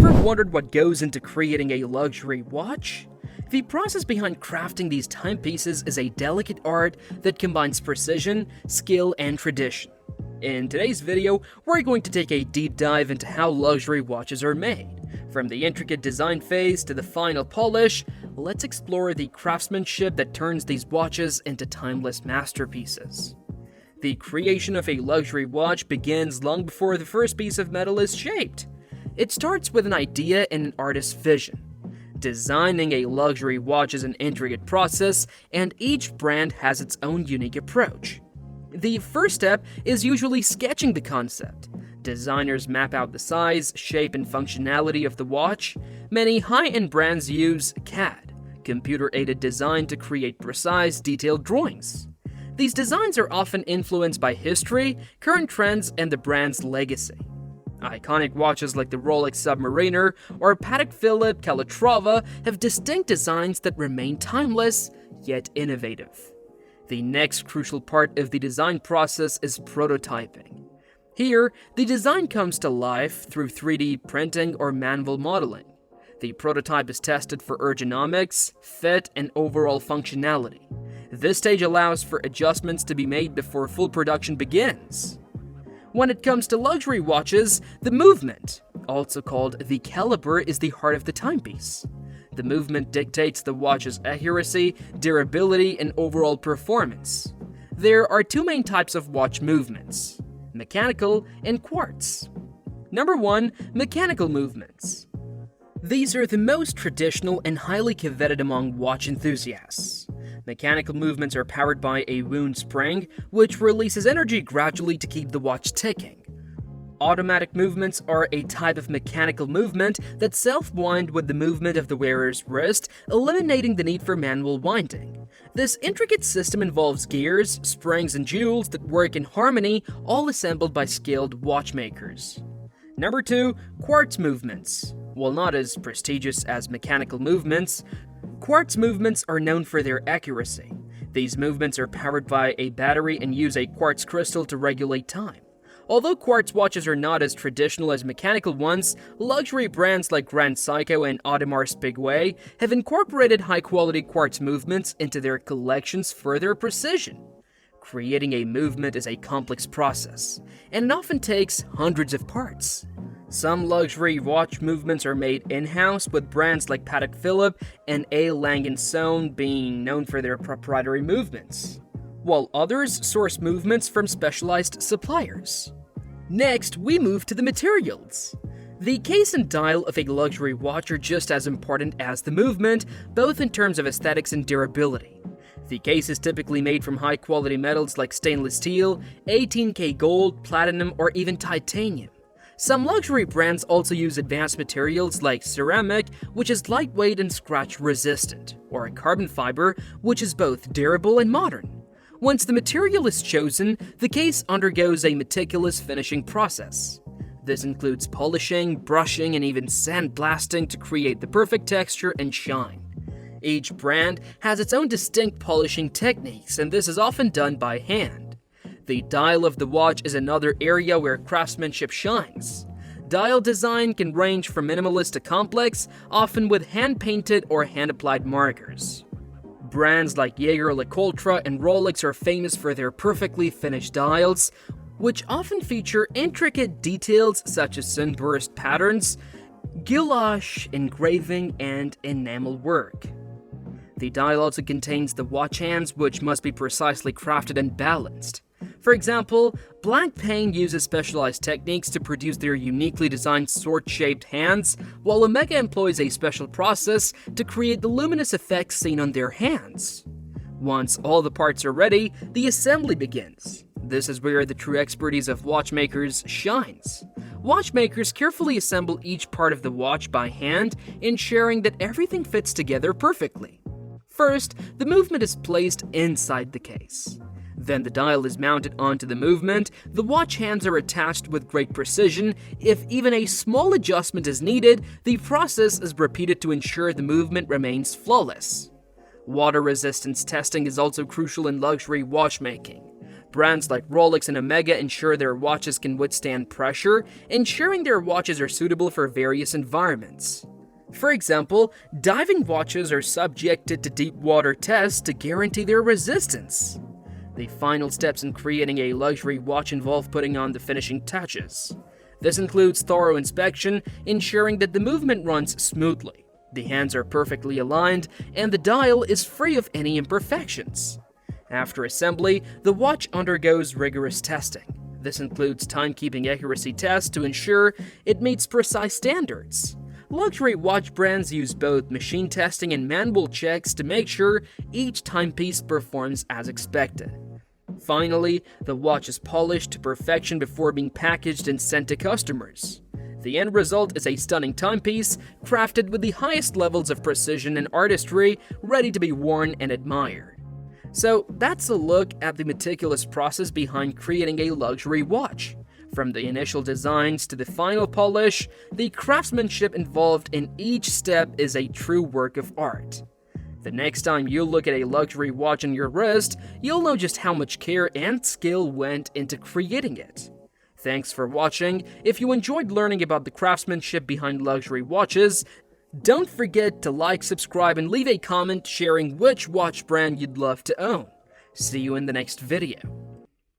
Ever wondered what goes into creating a luxury watch? The process behind crafting these timepieces is a delicate art that combines precision, skill, and tradition. In today's video, we're going to take a deep dive into how luxury watches are made. From the intricate design phase to the final polish, let's explore the craftsmanship that turns these watches into timeless masterpieces. The creation of a luxury watch begins long before the first piece of metal is shaped. It starts with an idea and an artist's vision. Designing a luxury watch is an intricate process, and each brand has its own unique approach. The first step is usually sketching the concept. Designers map out the size, shape, and functionality of the watch. Many high-end brands use CAD, computer-aided design, to create precise, detailed drawings. These designs are often influenced by history, current trends, and the brand's legacy. Iconic watches like the Rolex Submariner or Patek Philippe Calatrava have distinct designs that remain timeless, yet innovative. The next crucial part of the design process is prototyping. Here, the design comes to life through 3D printing or manual modeling. The prototype is tested for ergonomics, fit, and overall functionality. This stage allows for adjustments to be made before full production begins. When it comes to luxury watches, the movement, also called the caliber, is the heart of the timepiece. The movement dictates the watch's accuracy, durability, and overall performance. There are two main types of watch movements: mechanical and quartz. Number 1. Mechanical movements. These are the most traditional and highly coveted among watch enthusiasts. Mechanical movements are powered by a wound spring, which releases energy gradually to keep the watch ticking. Automatic movements are a type of mechanical movement that self-wind with the movement of the wearer's wrist, eliminating the need for manual winding. This intricate system involves gears, springs, and jewels that work in harmony, all assembled by skilled watchmakers. Number 2. Quartz movements. While not as prestigious as mechanical movements, quartz movements are known for their accuracy. These movements are powered by a battery and use a quartz crystal to regulate time. Although quartz watches are not as traditional as mechanical ones, luxury brands like Seiko and Audemars Piguet have incorporated high-quality quartz movements into their collections for their precision. Creating a movement is a complex process, and it often takes hundreds of parts. Some luxury watch movements are made in-house, with brands like Patek Philippe and A. Lange & Söhne being known for their proprietary movements, while others source movements from specialized suppliers. Next, we move to the materials. The case and dial of a luxury watch are just as important as the movement, both in terms of aesthetics and durability. The case is typically made from high-quality metals like stainless steel, 18K gold, platinum, or even titanium. Some luxury brands also use advanced materials like ceramic, which is lightweight and scratch-resistant, or carbon fiber, which is both durable and modern. Once the material is chosen, the case undergoes a meticulous finishing process. This includes polishing, brushing, and even sandblasting to create the perfect texture and shine. Each brand has its own distinct polishing techniques, and this is often done by hand. The dial of the watch is another area where craftsmanship shines. Dial design can range from minimalist to complex, often with hand-painted or hand-applied markers. Brands like Jaeger-LeCoultre and Rolex are famous for their perfectly finished dials, which often feature intricate details such as sunburst patterns, guillage engraving, and enamel work. The dial also contains the watch hands, which must be precisely crafted and balanced. For example, Blancpain uses specialized techniques to produce their uniquely designed sword-shaped hands, while Omega employs a special process to create the luminous effects seen on their hands. Once all the parts are ready, the assembly begins. This is where the true expertise of watchmakers shines. Watchmakers carefully assemble each part of the watch by hand, ensuring that everything fits together perfectly. First, the movement is placed inside the case. Then the dial is mounted onto the movement. The watch hands are attached with great precision. If even a small adjustment is needed, the process is repeated to ensure the movement remains flawless. Water resistance testing is also crucial in luxury watchmaking. Brands like Rolex and Omega ensure their watches can withstand pressure, ensuring their watches are suitable for various environments. For example, diving watches are subjected to deep water tests to guarantee their resistance. The final steps in creating a luxury watch involve putting on the finishing touches. This includes thorough inspection, ensuring that the movement runs smoothly, the hands are perfectly aligned, and the dial is free of any imperfections. After assembly, the watch undergoes rigorous testing. This includes timekeeping accuracy tests to ensure it meets precise standards. Luxury watch brands use both machine testing and manual checks to make sure each timepiece performs as expected. Finally, the watch is polished to perfection before being packaged and sent to customers. The end result is a stunning timepiece, crafted with the highest levels of precision and artistry, ready to be worn and admired. So that's a look at the meticulous process behind creating a luxury watch. From the initial designs to the final polish, the craftsmanship involved in each step is a true work of art. The next time you look at a luxury watch on your wrist, you'll know just how much care and skill went into creating it. Thanks for watching. If you enjoyed learning about the craftsmanship behind luxury watches, don't forget to like, subscribe, and leave a comment sharing which watch brand you'd love to own. See you in the next video.